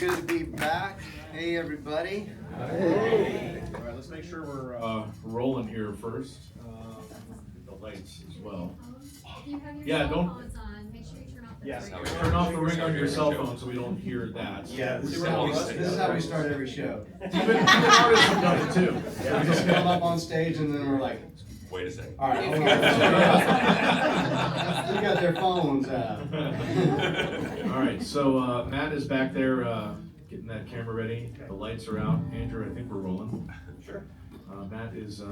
good to be back. Hey, everybody. Hey. All right, let's make sure we're rolling here first. The lights as well. If you have your Yeah, cell don't. phones on, make sure you turn off the Yes, ring. turn off the ring on your cell phone so we don't hear that. Yeah, this is how we start every show. Even artists have done it too. We just come up on stage and then we're like, wait a second. all right, hold on. They got their phones out. All right, so Matt is back there getting that camera ready. The lights are out. Andrew, I think we're rolling. Sure. Matt is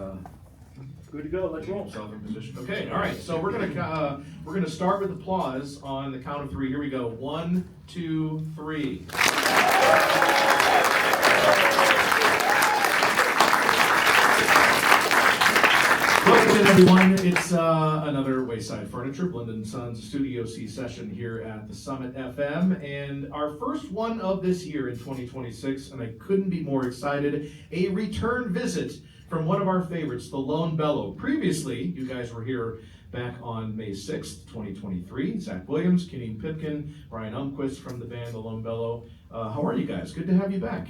Good to go. Let's roll. himself in position. Okay, all right. So we're gonna start with applause on the count of three. Here we go. 1, 2, 3. Welcome in, everyone. It's another Wayside Furniture, Blendon Sons Studio C session here at the Summit FM, and our first one of this year in 2026, and I couldn't be more excited, a return visit from one of our favorites, the Lone Bellow. Previously, you guys were here back on May 6th, 2023. Zach Williams, Kenny Pipkin, Brian Umquist from the band The Lone Bellow. How are you guys? Good to have you back.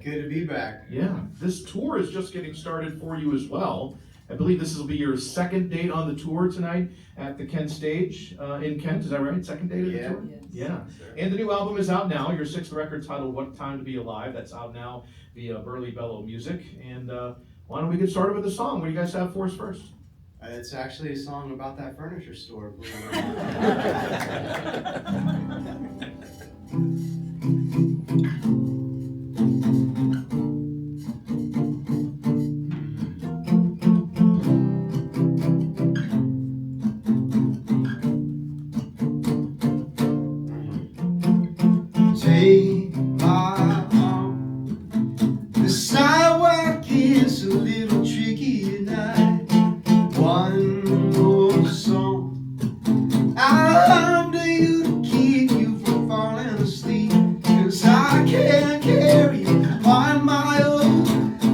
Good to be back. Yeah, this tour is just getting started for you as well. I believe this will be your second date on the tour tonight at the Kent stage in Kent. Is that right? Second date of the tour? Yes. Yeah. And the new album is out now. Your sixth record titled What Time to Be Alive. That's out now via Burley Bellow Music. And why don't we get started with the song? What do you guys have for us first? It's actually a song about that furniture store. Believe it or not. Take my arm. The sidewalk is a little tricky tonight. One more song. I'll to you to keep you from falling asleep. 'Cause I can't carry you on my own.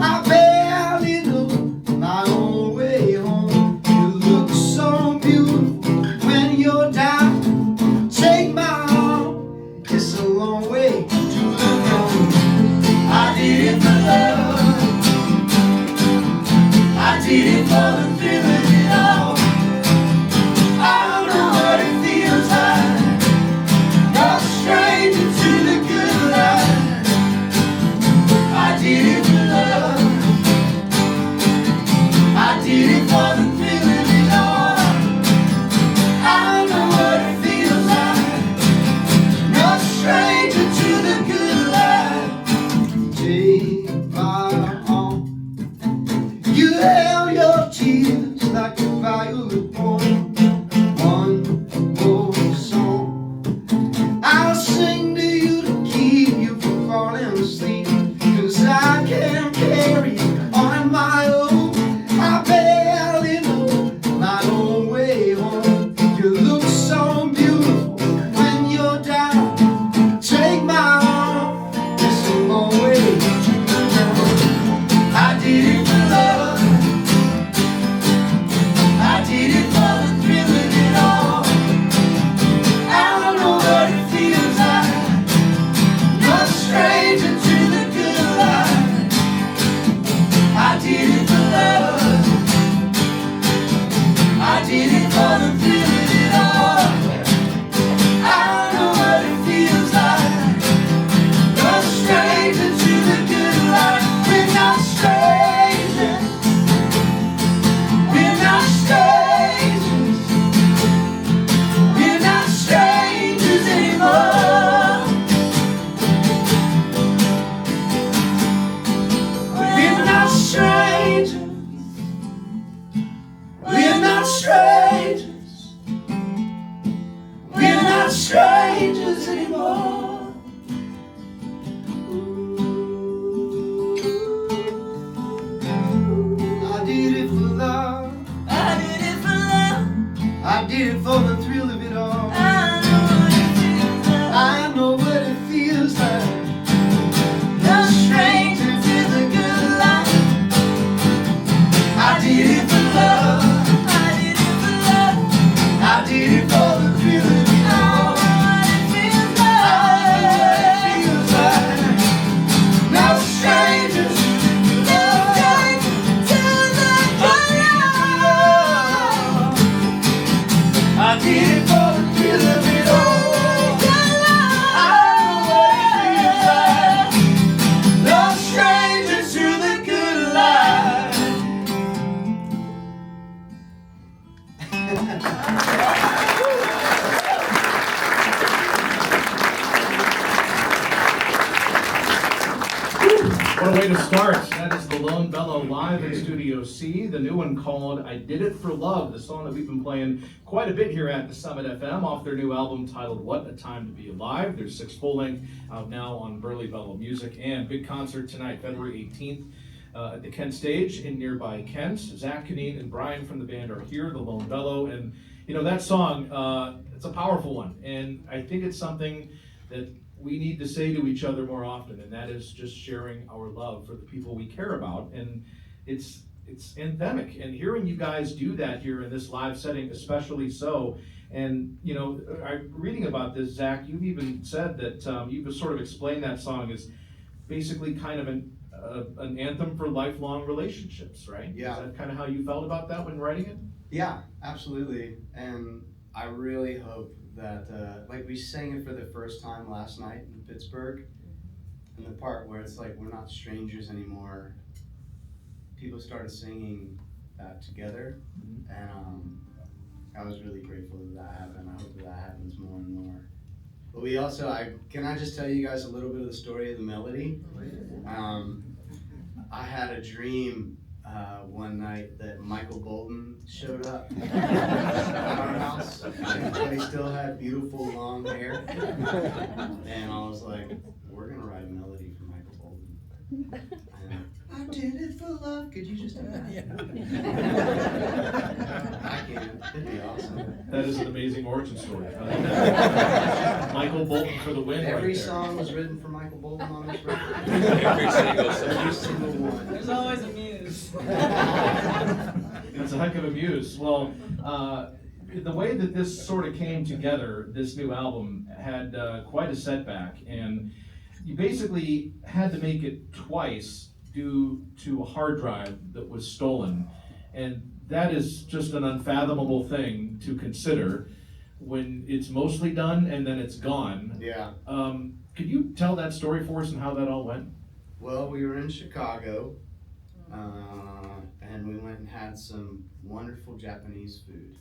I barely know my own way home. You look so beautiful when you're down. Take my arm. It's a long way to the road. I did it for love. I did it for the thrill of it all. I don't know what it feels like. You're a stranger to the good life. I did it for love. I did it for the thrill of it all. I don't know what it feels like. No stranger to the good life. Take my arm. You held your tears like a violet poem. One more song. I'll sing to you to keep you from falling asleep. 'Cause I can't carry you on my own. I barely know my own way home. You look so beautiful when you're down. Take my arm, it's a long way to go. I did it for love. I did it for the thrill of it all. I don't know what it feels like. No stranger to the good life. I did it for love. I did it for the thrill of it all. I don't know what it feels like. No stranger to the good life. We're not strangers. We're not strangers. We're not strangers anymore. We're not strangers. We're not strangers. We're not strangers anymore. I did it for love. I did it for love. I did it for the thrill of it all. I know what it feels like. No stranger to the good life. I did it for love. I did it for love. I did it for the thrill of it all. of it all. I know what it feels like. No stranger to the good life. What a way to start. That is the Lone Bellow live in Studio C, the new one called I Did It For Love, the song that we've been playing quite a bit here at the Summit FM off their new album titled What a Time to Be Alive. There's 6 full-length out now on Burley Bellow Music, and big concert tonight, February 18th. At the Kent Stage in nearby Kent. Zach Canine and Brian from the band are here, the Lone Bellow, and you know that song, it's a powerful one, and I think it's something that we need to say to each other more often, and that is just sharing our love for the people we care about, and it's anthemic, and hearing you guys do that here in this live setting, especially so. And you know, I'm reading about this, Zach, you've even said that you've sort of explained that song as basically kind of an anthem for lifelong relationships, right? Yeah. Is that kind of how you felt about that when writing it? Yeah, absolutely. And I really hope that, like we sang it for the first time last night in Pittsburgh, and the part where it's like, we're not strangers anymore, people started singing that together, and I was really grateful that happened. I hope that happens more and more. But we also, can I just tell you guys a little bit of the story of the melody? I had a dream one night that Michael Bolton showed up at our house, but he still had beautiful long hair. And I was like, we're gonna write a melody for Michael Bolton. And I did it for love. Could you just do that? I can. It'd be awesome. That is an amazing origin story. Michael Bolton for the win. Every right there. song was written for Michael Bolton on this record. Every Every single one. There's always a muse. That's a heck of a muse. Well, the way that this sort of came together, this new album, had quite a setback, and you basically had to make it twice due to a hard drive that was stolen, and that is just an unfathomable thing to consider when it's mostly done and then it's gone. Yeah. Could you tell that story for us and how that all went? Well, we were in Chicago, and we went and had some wonderful Japanese food.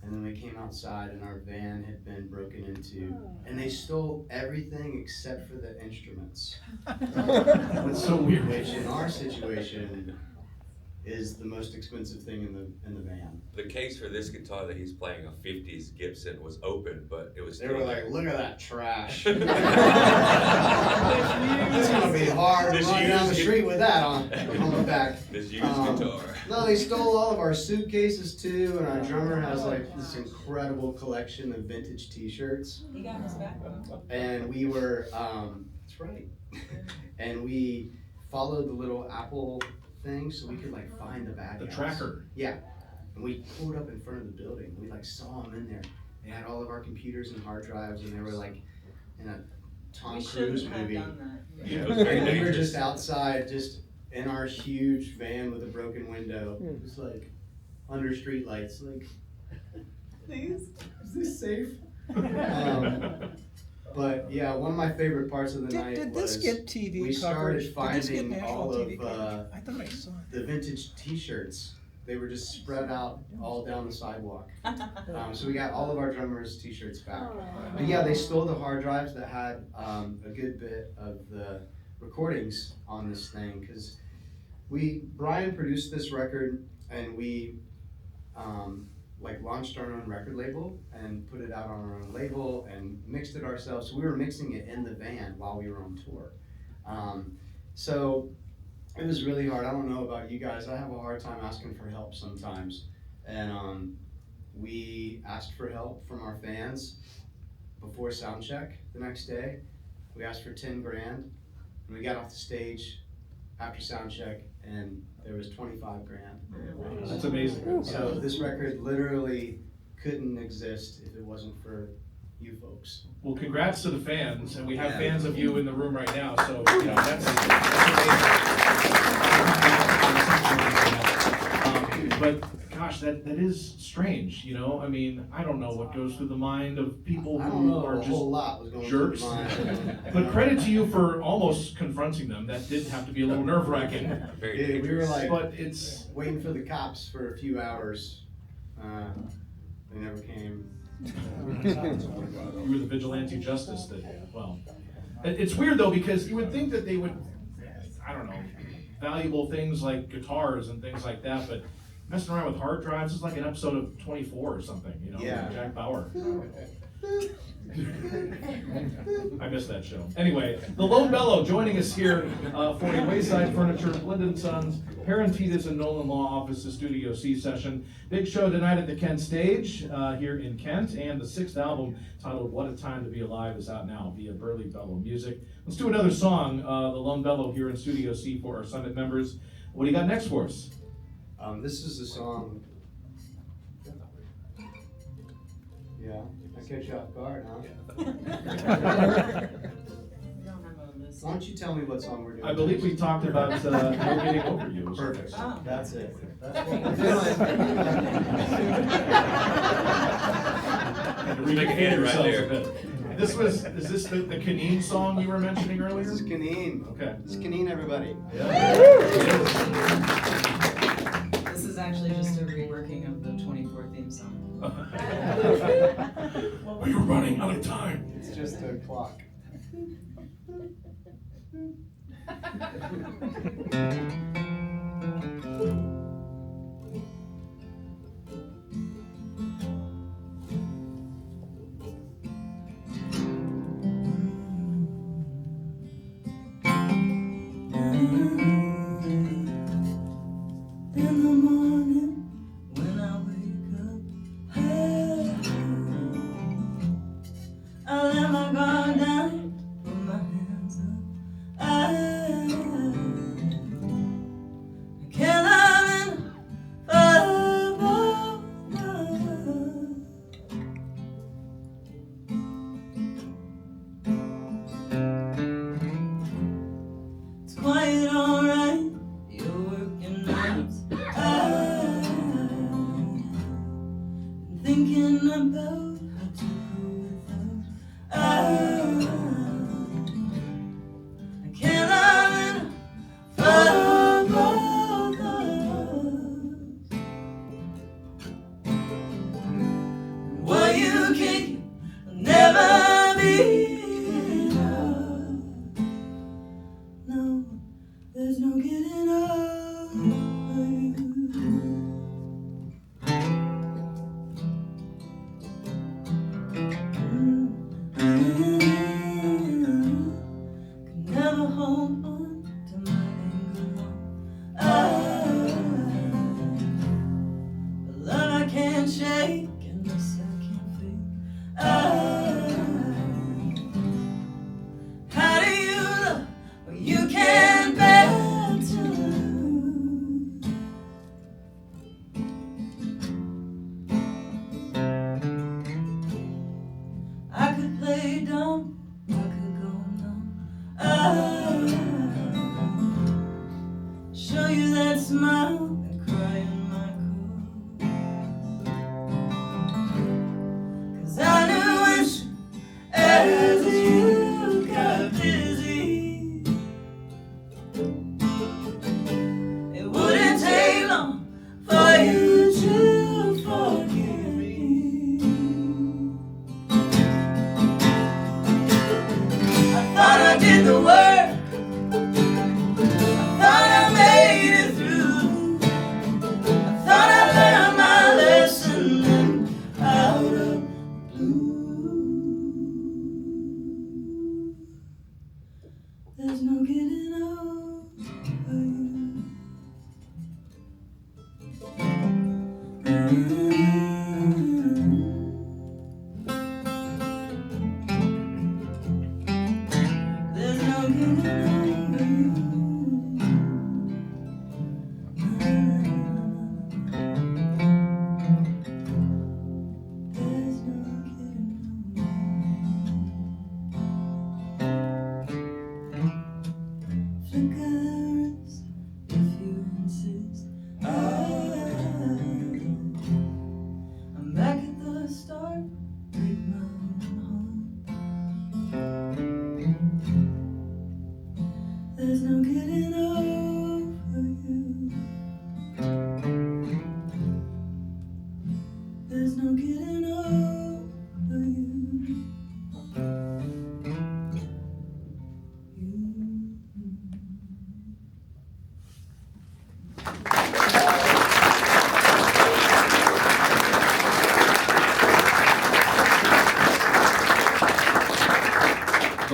And then we came outside and our van had been broken into, and they stole everything except for the instruments. That's so weird. Which in our situation is the most expensive thing in the van. The case for this guitar that he's playing, a 50s Gibson, was open, but it was They still were there. like, look at that trash. It's gonna be hard to This run down the used- street with that on the back. This used guitar. guitar. No, they stole all of our suitcases too, and our drummer has like this incredible collection of vintage t-shirts. He got his back on. And we were, that's right. And we followed the little Apple thing so we could like find the bad The guys. tracker. Yeah. And we pulled up in front of the building. We like saw them in there. They had all of our computers and hard drives, and they were like in a Tom We Cruise shouldn't have movie. done that. Yeah, it was very And we were dangerous. just outside, just in our huge van with a broken window, just like under street lights, like, Please? is this safe? But yeah, one of my favorite parts of the night Did was this get TV we coverage? started Did this get finding national all TV of coverage? I thought I saw it. the vintage T-shirts. They were just spread out all down the sidewalk. So we got all of our drummers' T-shirts back. But yeah, they stole the hard drives that had a good bit of the recordings on this thing, because Brian produced this record, and we like launched our own record label and put it out on our own label and mixed it ourselves. So we were mixing it in the van while we were on tour. So it was really hard. I don't know about you guys. I have a hard time asking for help sometimes. And we asked for help from our fans before sound check the next day. We asked for 10 grand, and we got off the stage after sound check, and there was 25 grand. That's amazing. So this record literally couldn't exist if it wasn't for you folks. Well, congrats to the fans, and we have Yeah. fans of you in the room right now, so, you know, that's amazing. but gosh, that is strange, you know? I mean, I don't know what goes through the mind of people I don't who know, are a whole just lot was going jerks. through mine. But credit to you for almost confronting them. That did have to be a little nerve-wracking. Very Yeah, we were dangerous. like But it's, waiting for the cops for a few hours. They never came. you were the vigilante justice that, well. It's weird though, because you would think that they would, I don't know, valuable things like guitars and things like that, but messing around with hard drives is like an episode of 24 or something, you know, Yeah. Jack Bauer. I missed that show. Anyway, the Lone Bellow joining us here for a Wayside Furniture, Linden Sons, Parentitas and Nolan Law Offices Studio C session. Big show tonight at the Kent Stage here in Kent, and the 6th album titled What a Time to Be Alive is out now via Burley Bellow Music. Let's do another song, the Lone Bellow here in Studio C for our Summit members. What do you got next for us? This is the song. Yeah, I catch you off guard, huh? We don't have a list. Why don't you tell me what song we're doing? I believe we talked about No Getting Over You. Perfect. Oh. That's it. That's Had to remake Get it right yourselves there. a bit. Is this the Caneen song you were mentioning earlier? This is Caneen. Okay. This is Caneen, everybody. This is actually just a reworking of the 24 theme song. We were running out of time. It's just a clock. In the morning when I wake up, I let my guard down, put my hands up. I can't love enough for it's quite alright. You're working nights. I've been thinking about how to go without. I can't love enough for both of us. What you keep will never be enough. No, there's no getting over you. Could never hold on to my anger long. The love I can't shake and this I can't fake. How do you love when you can't bear to lose? I could play dumb, I could go numb. Show you that smile and cry in my car. 'Cause I knew as you got busy, it wouldn't take long for you to forgive me. I thought I did the work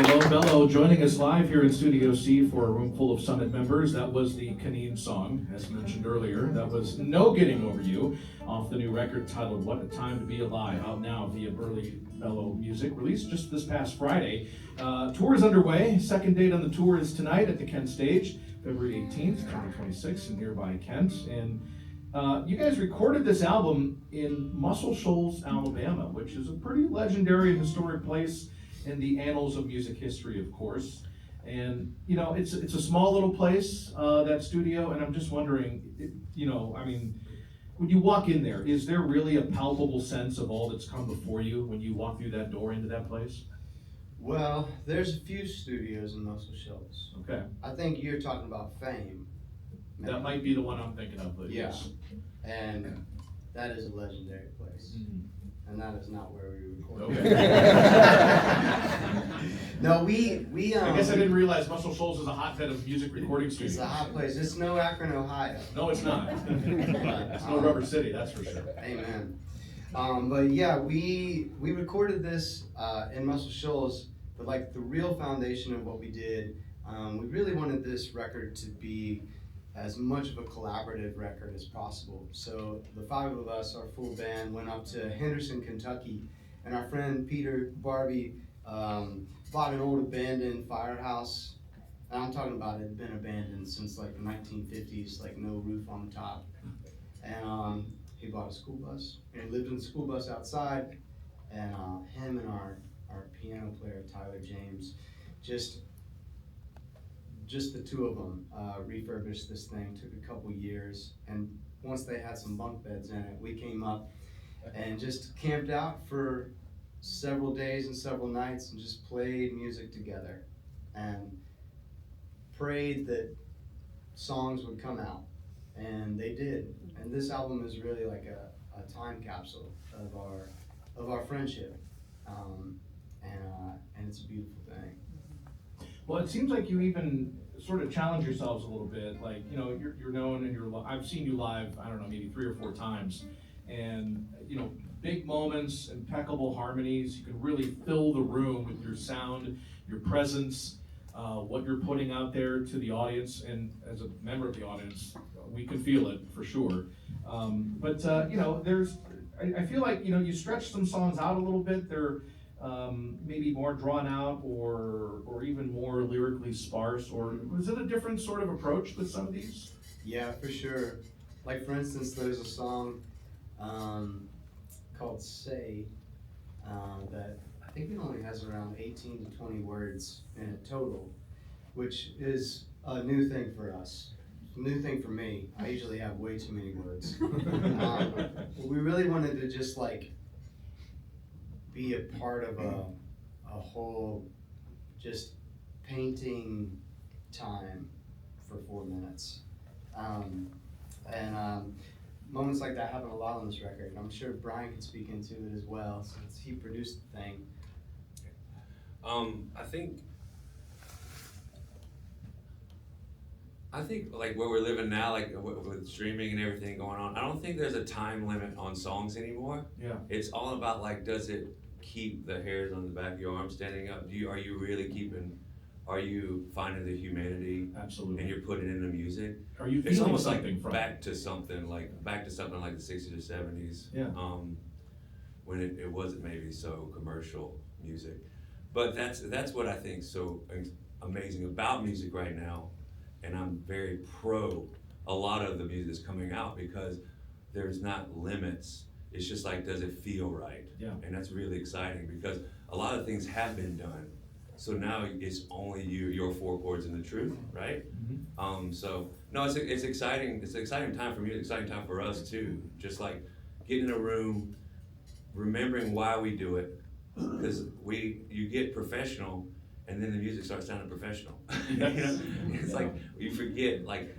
Hello, Bellow, joining us live here in Studio C for a room full of Summit members. That was the Caneen song, as mentioned earlier. That was No Getting Over You, off the new record titled What a Time to Be Alive, out now via Burley Bellow Music, released just this past Friday. Tour is underway. Second date on the tour is tonight at the Kent Stage, February 18th, 2026, in nearby Kent. And you guys recorded this album in Muscle Shoals, Alabama, which is a pretty legendary and historic place in the annals of music history, of course. And, you know, it's a small little place, that studio, and I'm just wondering, when you walk in there, is there really a palpable sense of all that's come before you when you walk through that door into that place? Well, there's a few studios in Muscle Shoals. Okay, I think you're talking about Fame. that might be the one I'm thinking of, but Yeah. yes. And that is a legendary place. Mhm. And that is not where we recorded. Okay. No, we I guess I didn't realize Muscle Shoals is a hotbed of music recording studios. It's a hot place. It's no Akron, Ohio. No, it's not. It's no Rubber City, that's for sure. Amen. But yeah, we recorded this in Muscle Shoals, but like the real foundation of what we did, we really wanted this record to be as much of a collaborative record as possible. So the five of us, our full band, went up to Henderson, Kentucky, and our friend Peter Barbie bought an old abandoned firehouse. And I'm talking about it had been abandoned since like the 1950s, like no roof on the top. And he bought a school bus, and he lived in the school bus outside. And him and our piano player, Tyler James, just the two of them refurbished this thing. Took a couple years, and once they had some bunk beds in it, we came up and just camped out for several days and several nights and just played music together and prayed that songs would come out, and they did. And this album is really like a time capsule of our friendship, and it's a beautiful thing. Well, it seems like you even sort of challenge yourselves a little bit. Like, you know, you're known and I've seen you live, I don't know, maybe 3 or 4 times. And, you know, big moments, impeccable harmonies. You can really fill the room with your sound, your presence, what you're putting out there to the audience. And as a member of the audience, we can feel it for sure. But you know, I feel like, you know, you stretch some songs out a little bit. They're maybe more drawn out or even more lyrically sparse, or was it a different sort of approach with some of these? Yeah, for sure. Like for instance, there's a song called Say that I think it only has around 18 to 20 words in it total, which is a new thing for us. New thing for me. I usually have way too many words. We really wanted to just like be a part of a whole just painting time for 4 minutes. Moments like that happen a lot on this record. I'm sure Brian could speak into it as well, since he produced the thing. I think like where we're living now, like with streaming and everything going on, I don't think there's a time limit on songs anymore. Yeah. It's all about like, does it keep the hairs on the back of your arm standing up? Are you finding the humanity? Absolutely. And you're putting it in the music? Are you It's feeling almost like something from back to something like the 60s or 70s. Yeah. When it wasn't maybe so commercial music. But that's what I think so amazing about music right now. And I'm very pro a lot of the music that's coming out because there's not limits. It's just like, does it feel right? Yeah. And that's really exciting because a lot of things have been done. So now it's only your 4 chords and the truth, right? Mm-hmm. So no, it's exciting. It's an exciting time for me. It's an exciting time for us too. Just like getting in a room, remembering why we do it, because you get professional, and then the music starts sounding professional. You know? It's like you forget like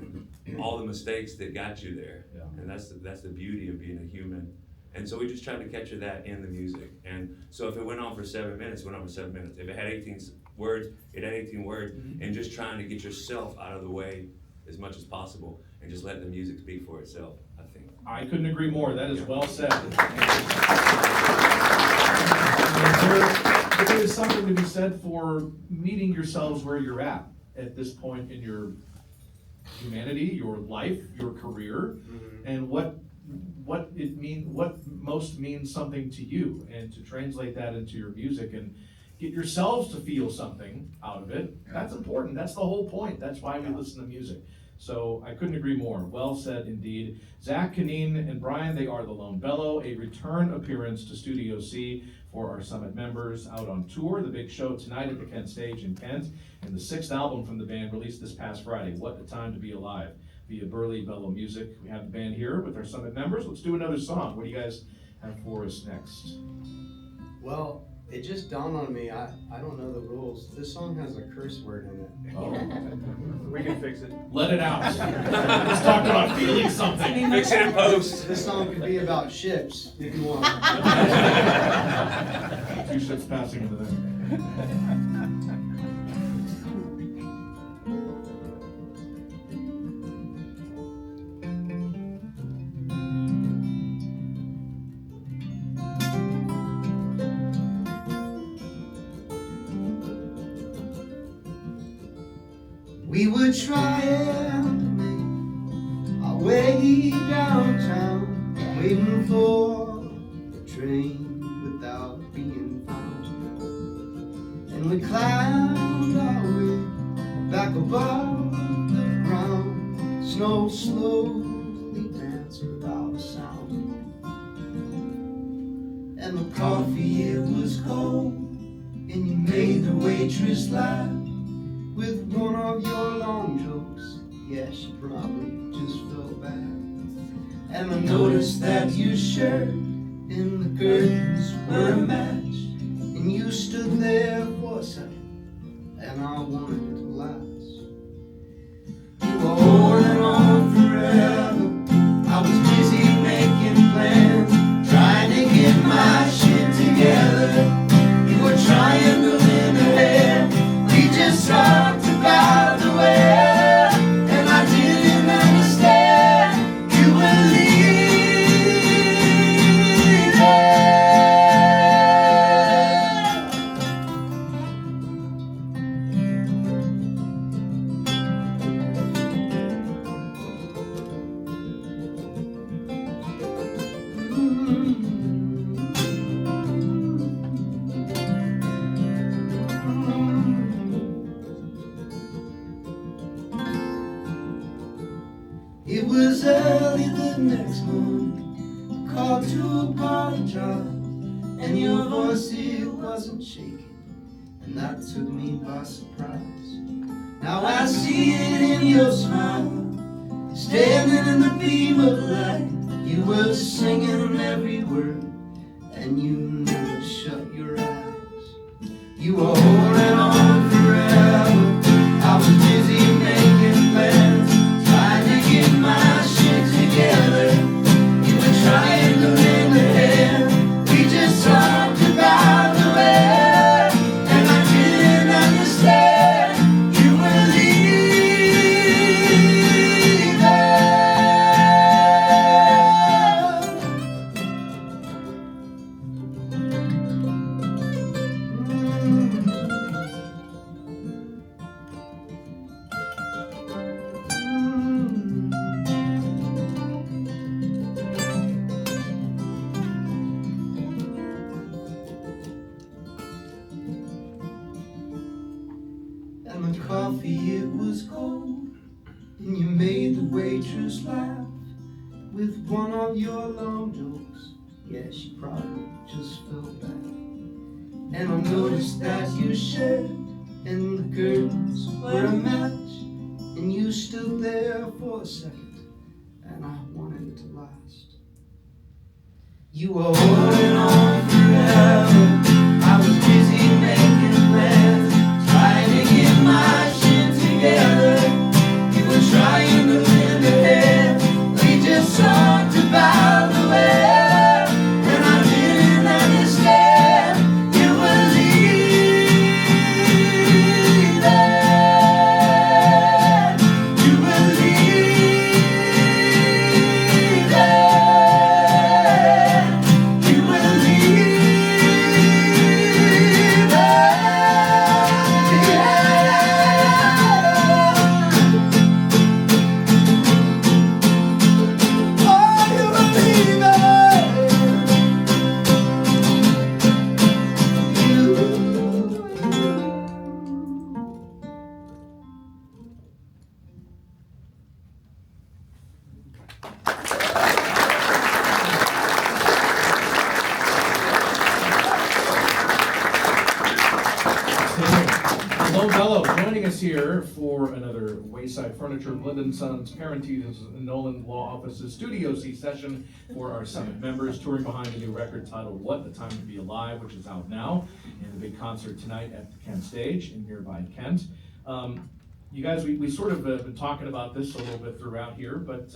all the mistakes that got you there, Yeah. and that's the beauty of being a human. And so we just tried to capture that in the music. And so if it went on for 7 minutes, it went on for 7 minutes. If it had 18 words, it had 18 words. Mm-hmm. And just trying to get yourself out of the way as much as possible and just let the music speak for itself, I think. I couldn't agree more. That is well said. But there is something to be said for meeting yourselves where you're at this point in your humanity, your life, your career, and what most means something to you, and to translate that into your music and get yourselves to feel something out of it. That's important. That's the whole point. That's why we listen to music. So I couldn't agree more. Well said indeed. Zach, Kaneen, and Brian, they are the Lone Bellow, a return appearance to Studio C for our Summit members out on tour. The big show tonight at the Kent Stage in Kent, and the 6th album from the band released this past Friday, What a Time to Be Alive, via Burley Bellow Music. We have the band here with our Summit members. Let's do another song. What do you guys have for us next? Well, it just dawned on me, I don't know the rules. This song has a curse word in it. Oh, We can fix it. let it out. Let's talk about feeling something. Fix it in post. This song could be about ships, if you want. 2 ships passing into there. We were trying to make our way downtown, waiting for the train without being found. And we climbed our way back above the ground. Snow slowly danced without a sound. And the coffee, it was cold, and you made the waitress laugh with one of your long jokes. Yeah, she probably just felt bad. And I noticed that your shirt and the curtains were a match, and you stood there for a second, and I wanted it to last. You were holding on forever. I was busy making plans, trying to get my shit together. You were triangling ahead. We just talked about the way, and I didn't understand. You were leaving. It was early the next morning. I called to apologize, and your voice, it wasn't shaking, and that took me by surprise. Now I see it in your smile, standing in the beam of light. You were singing every word, and you never shut your eyes. You were holding on forever. I was busy making plans, trying to get my shit together. You were trying to lend a hand. We just talked about the way, and I didn't understand. You were and the coffee, it was cold, and you made the waitress laugh with one of your long jokes. Yeah, she probably just felt bad. And I noticed that your shirt and the curtains were a match, and you stood there for a second, and I wanted it to last. You were holding on forever. I was busy making plans, trying to get my shit together. You were trying to lend a hand. We just talked about the way, and I didn't understand. You were leaving. You were leaving. You were leaving. Bellow joining us here for another Wayside Furniture, Linden Sons, Parentees, and Nolan Law Office's Studio C session for our Summit members, touring behind a new record titled What the Time to Be Alive, which is out now, and a big concert tonight at the Kent Stage in nearby Kent. You guys, we sort of been talking about this a little bit throughout here, but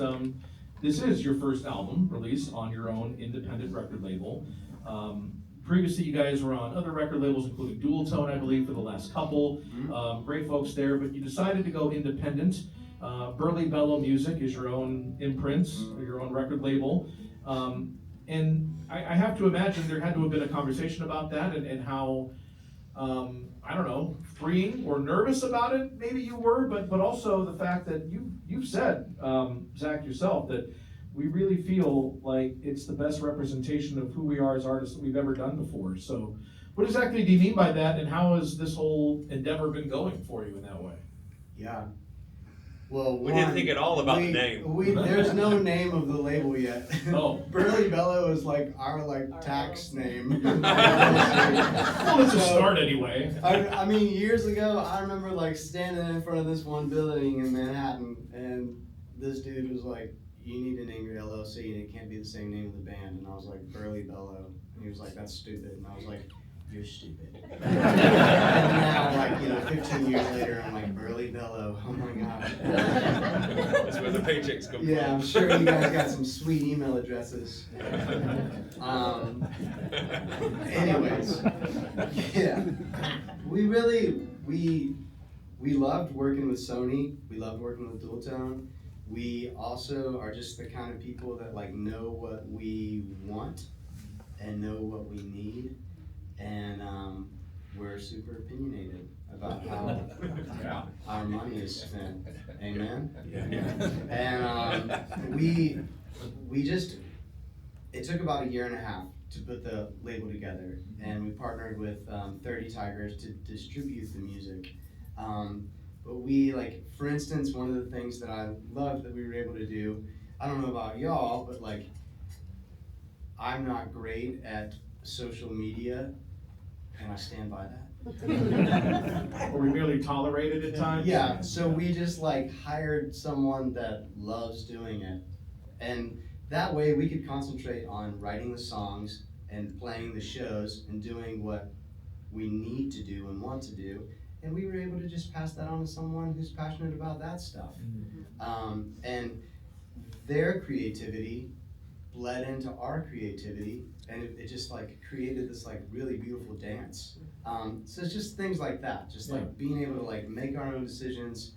this is your first album release on your own independent record label. Previously, you guys were on other record labels, including Dual Tone, I believe, for the last couple. Great folks there, but you decided to go independent. Burley Bellow Music is your own imprint, your own record label. And I have to imagine there had to have been a conversation about that and how, I don't know, freeing or nervous about it, maybe you were, but also the fact that you've said, Zach, yourself, that we really feel like it's the best representation of who we are as artists that we've ever done before. So what exactly do you mean by that, and how has this whole endeavor been going for you in that way? Yeah. Well, We didn't think at all about the name. There's no name of the label yet. Oh. Burley Bellow is like our tax name. Well, it's a start anyway. I mean, years ago, I remember like standing in front of this one building in Manhattan, and this dude was like, "You need to name your LLC, and it can't be the same name of the band." And I was like, "Burley Bellow," and he was like, "That's stupid." And I was like, "You're stupid." And now, like 15 years later, I'm like, Burley Bellow. Oh my god. That's where the paychecks come from. Yeah, I'm sure you guys got some sweet email addresses. Anyways, yeah, we loved working with Sony. We loved working with Dual Tone. We also are just the kind of people that like know what we want and know what we need, and we're super opinionated about how our money is spent. Amen. And we just, it took about 1.5 years to put the label together, and we partnered with 30 Tigers to distribute the music. But we, like, for instance, one of the things that I loved that we were able to do, I don't know about y'all, but like, I'm not great at social media, and I stand by that. Or we merely tolerate it at times? Yeah, so we just like hired someone that loves doing it. And that way we could concentrate on writing the songs and playing the shows and doing what we need to do and want to do. And we were able to just pass that on to someone who's passionate about that stuff. And their creativity bled into our creativity, and it just like created this like really beautiful dance. So it's just things like that, just like being able to like make our own decisions,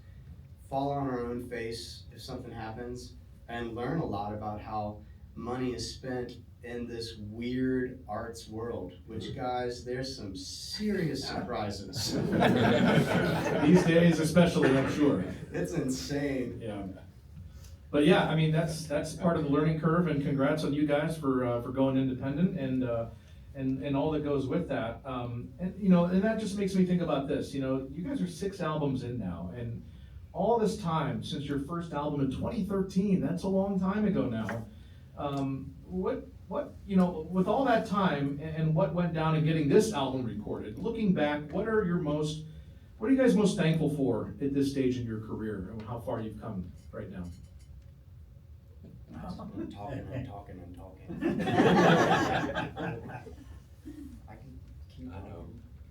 fall on our own face if something happens, and learn a lot about how money is spent in this weird arts world, which, guys, there's some serious surprises. These days especially, I'm sure. It's insane. Yeah. But yeah, I mean, that's part of the learning curve, and congrats on you guys for going independent and all that goes with that. And that just makes me think about this. You guys are 6 albums in now, and all this time since your first album in 2013, that's a long time ago now. What with all that time and what went down in getting this album recorded, looking back, what are you guys most thankful for at this stage in your career and how far you've come right now? I'm talking. I can keep I know.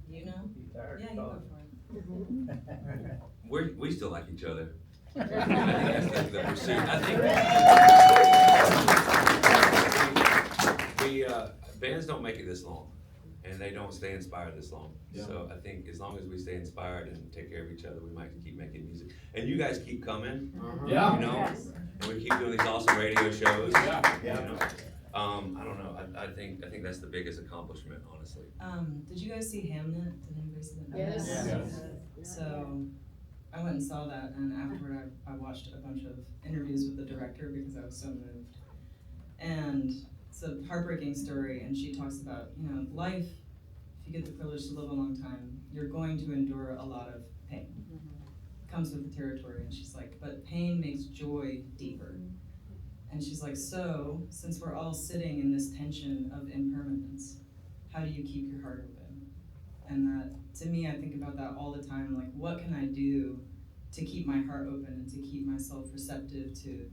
You know? Yeah, you go for it. We still like each other. I think that's the pursuit. Bands don't make it this long, and they don't stay inspired this long. Yeah. So I think as long as we stay inspired and take care of each other, we might keep making music. And you guys keep coming. Yeah. And we keep doing these awesome radio shows. Yeah. You know? I don't know. I think that's the biggest accomplishment, honestly. Did you guys see Hamnet? Did anybody see that? Yes. Yes. So I went and saw that, and afterward I watched a bunch of interviews with the director because I was so moved. And it's a heartbreaking story, and she talks about, life, if you get the privilege to live a long time, you're going to endure a lot of pain. Comes with the territory, and she's like, but pain makes joy deeper. And she's like, so, since we're all sitting in this tension of impermanence, how do you keep your heart open? And that, to me, I think about that all the time. Like, what can I do to keep my heart open and to keep myself receptive to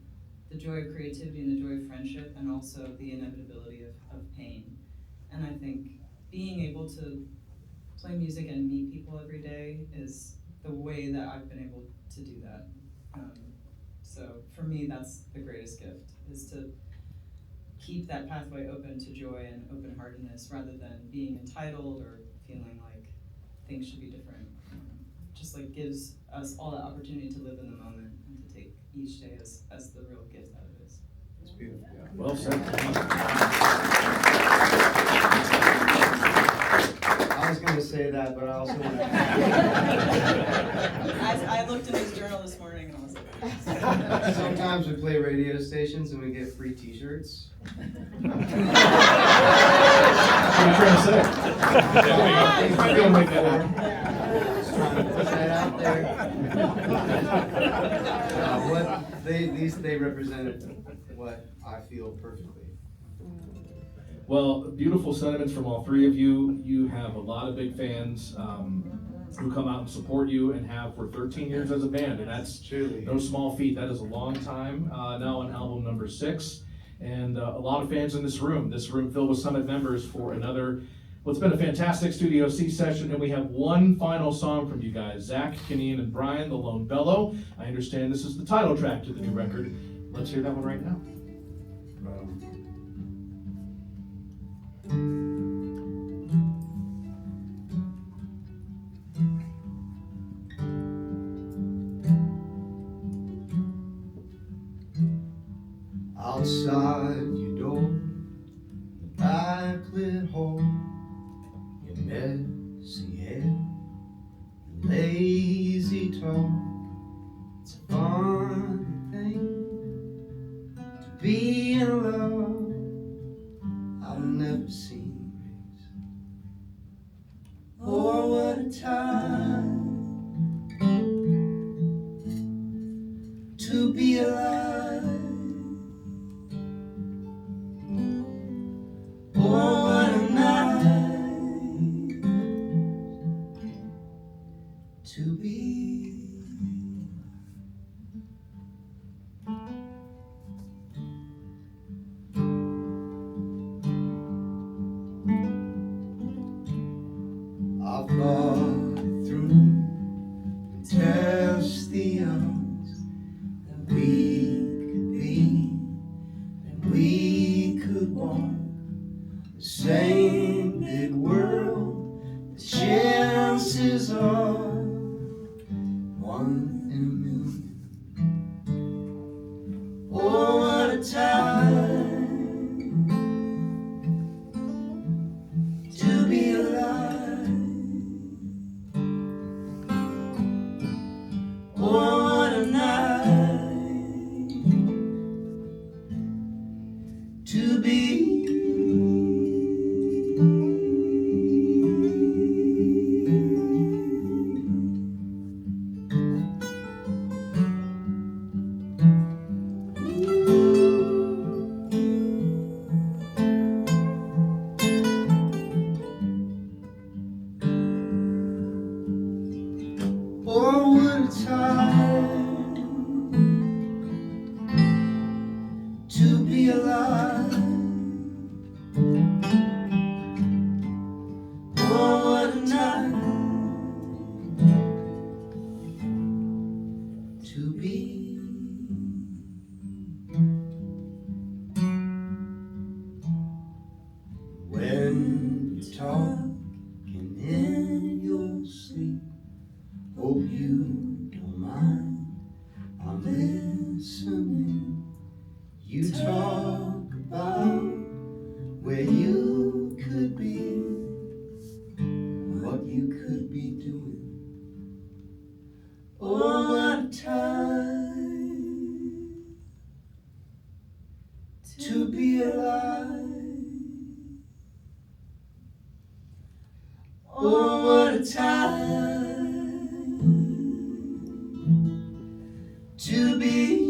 the joy of creativity and the joy of friendship, and also the inevitability of pain. And I think being able to play music and meet people every day is the way that I've been able to do that. So for me, that's the greatest gift, is to keep that pathway open to joy and open-heartedness rather than being entitled or feeling like things should be different. Just like gives us all the opportunity to live in the moment and to take each day as the real gift that it is. It's beautiful. Well said. I was gonna say that, but I also want to. I looked in his journal this morning and I was like, Sometimes we play radio stations and we get free T-shirts. What are you trying to say? I don't make that happen. Just trying to put that out there. They represented what I feel perfectly. Well, beautiful sentiments from all three of you. You have a lot of big fans who come out and support you and have for 13 years as a band, and that's Truly. no small feat. That is a long time. Now on album number 6, and a lot of fans in this room filled with Summit members for another, what's been a fantastic Studio C session, and we have one final song from you guys, Zach, Kenyon, and Brian, The Lone Bellow. I understand this is the title track to the new record. Let's hear that one right now. Outside your door, the backlit hall, your messy hair, your lazy talk. It's a funny thing to be in love. I've never seen grace. Oh, what a time to be alive. Oh, what a night to be. I've gone through and test the odds that we could be and we could walk the same big world. The chances are 1 in a million. Oh, what a time to be alive. Oh, what a night to be. Oh, what a time to be alive. Oh, what a night to be. When you're talking in your sleep, hope you don't mind, I'm listening. You talk about where you could be, what you could be doing. Oh, what a time to be alive. Oh, what a time to be.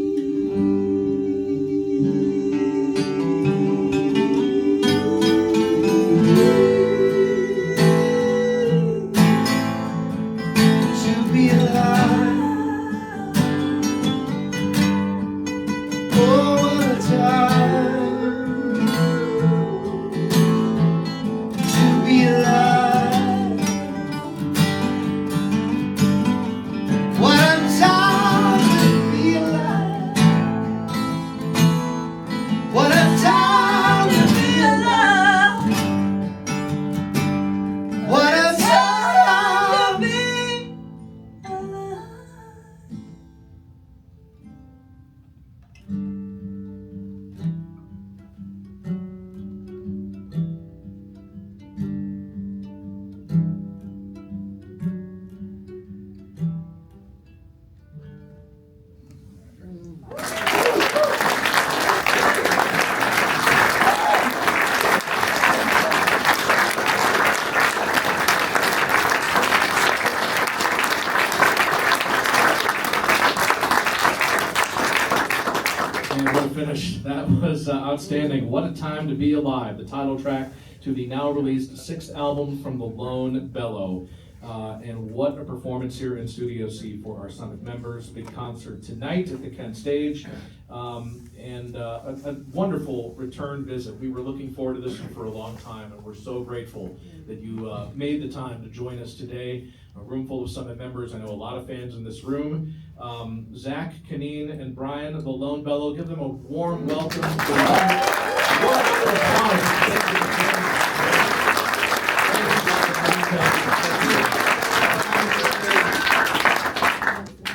finish. That was outstanding. What a time to be alive. The title track to the now released 6th album from the lone Bellow. And what a performance here in Studio C for our Summit members. Big concert tonight at the Kent Stage. And a wonderful return visit. We were looking forward to this one for a long time, and we're so grateful that you made the time to join us today. A room full of Summit members. I know a lot of fans in this room. Zach, Kaneen, and Brian, the Lone Bellow, give them a warm welcome.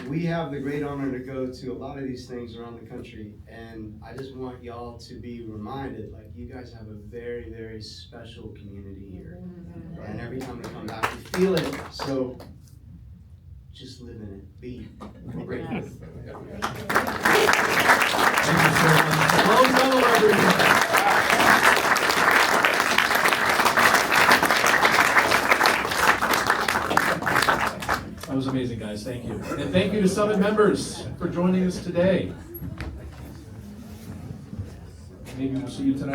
We have the great honor to go to a lot of these things around the country, and I just want y'all to be reminded, like, you guys have a very, very special community here. And every time we come back, we feel it, so just live in it, be grateful. Thank you so much. Lone Bellow, everyone. That was amazing, guys. Thank you. And thank you to Summit members for joining us today. Maybe we'll see you tonight.